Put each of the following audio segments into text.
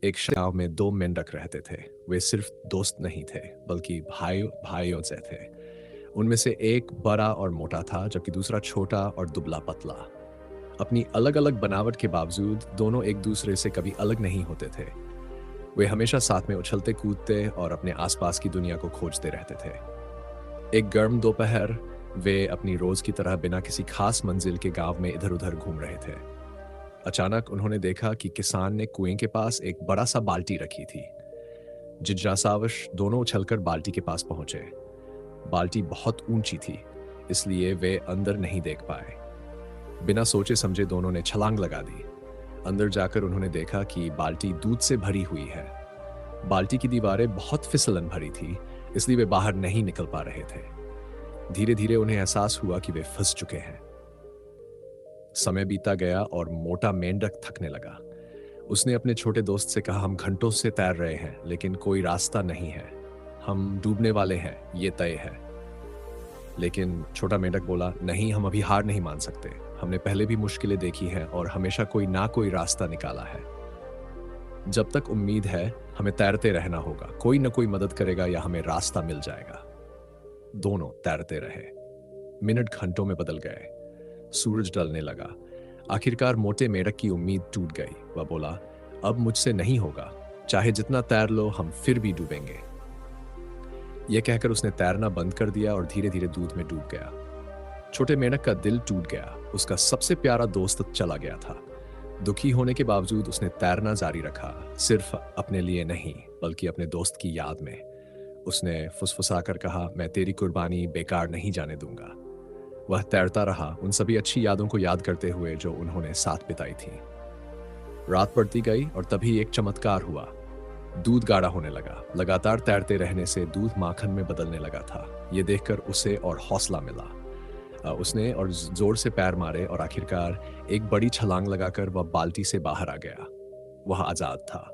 एक गांव में दो मेंढक रहते थे। वे सिर्फ दोस्त नहीं थे, बल्कि भाइयों से थे। उनमें से एक बड़ा और मोटा था, जबकि दूसरा छोटा और दुबला पतला। अपनी अलग अलग बनावट के बावजूद दोनों एक दूसरे से कभी अलग नहीं होते थे। वे हमेशा साथ में उछलते कूदते और अपने आसपास की दुनिया को खोजते रहते थे। एक गर्म दोपहर वे अपनी रोज की तरह बिना किसी खास मंजिल के गांव में इधर उधर घूम रहे थे। अचानक उन्होंने देखा कि किसान ने कुएं के पास एक बड़ा सा बाल्टी रखी थी। जिज्ञासावश दोनों उछलकर बाल्टी के पास पहुंचे। बाल्टी बहुत ऊंची थी, इसलिए वे अंदर नहीं देख पाए। बिना सोचे समझे दोनों ने छलांग लगा दी। अंदर जाकर उन्होंने देखा कि बाल्टी दूध से भरी हुई है। बाल्टी की दीवारें बहुत फिसलन भरी थी, इसलिए वे बाहर नहीं निकल पा रहे थे। धीरे धीरे उन्हें एहसास हुआ कि वे फंस चुके हैं। समय बीता गया और मोटा मेंढक थकने लगा। उसने अपने छोटे दोस्त से कहा, हम घंटों से तैर रहे हैं, लेकिन कोई रास्ता नहीं है। हम डूबने वाले हैं, ये तय है। लेकिन छोटा मेंढक बोला, नहीं, हम अभी हार नहीं मान सकते। हमने पहले भी मुश्किलें देखी हैं और हमेशा कोई ना कोई रास्ता निकाला है। जब तक उम्मीद है, हमें तैरते रहना होगा। कोई ना कोई मदद करेगा या हमें रास्ता मिल जाएगा। दोनों तैरते रहे। मिनट घंटों में बदल गए। सूरज ढलने लगा। आखिरकार मोटे मेंढक की उम्मीद टूट गई। वह बोला, अब मुझसे नहीं होगा। चाहे जितना तैर लो, हम फिर भी डूबेंगे। यह कहकर उसने तैरना बंद कर दिया और धीरे धीरे दूध में डूब गया। छोटे मेंढक का दिल टूट गया। उसका सबसे प्यारा दोस्त चला गया था। दुखी होने के बावजूद उसने तैरना जारी रखा, सिर्फ अपने लिए नहीं, बल्कि अपने दोस्त की याद में। उसने फुसफुसाकर कहा, मैं तेरी कुर्बानी बेकार नहीं जाने दूंगा। वह तैरता रहा, उन सभी अच्छी यादों को याद करते हुए जो उन्होंने साथ बिताई थी। रात बढ़ती गई और तभी एक चमत्कार हुआ। दूध गाढ़ा होने लगा। लगातार तैरते रहने से दूध माखन में बदलने लगा था। यह देखकर उसे और हौसला मिला। उसने और जोर से पैर मारे और आखिरकार एक बड़ी छलांग लगाकर वह बाल्टी से बाहर आ गया। वह आजाद था,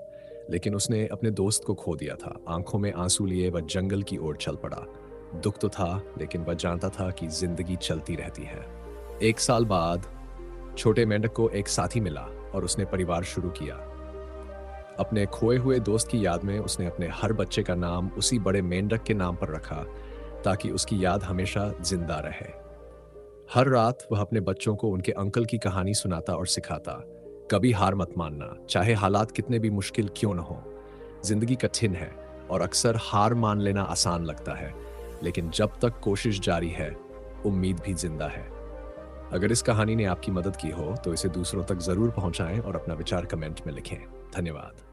लेकिन उसने अपने दोस्त को खो दिया था। आंखों में आंसू लिए वह जंगल की ओर चल पड़ा। दुख तो था, लेकिन वह जानता था कि जिंदगी चलती रहती है। एक साल बाद छोटे मेंढक को एक साथी मिला और उसने परिवार शुरू किया। अपने खोए हुए दोस्त की याद में उसने अपने हर बच्चे का नाम उसी बड़े मेंढक के नाम पर रखा, ताकि उसकी याद हमेशा जिंदा रहे। हर रात वह अपने बच्चों को उनके अंकल की कहानी सुनाता और सिखाता, कभी हार मत मानना, चाहे हालात कितने भी मुश्किल क्यों न हो। जिंदगी कठिन है और अक्सर हार मान लेना आसान लगता है, लेकिन जब तक कोशिश जारी है, उम्मीद भी जिंदा है। अगर इस कहानी ने आपकी मदद की हो तो इसे दूसरों तक जरूर पहुंचाएं और अपना विचार कमेंट में लिखें। धन्यवाद।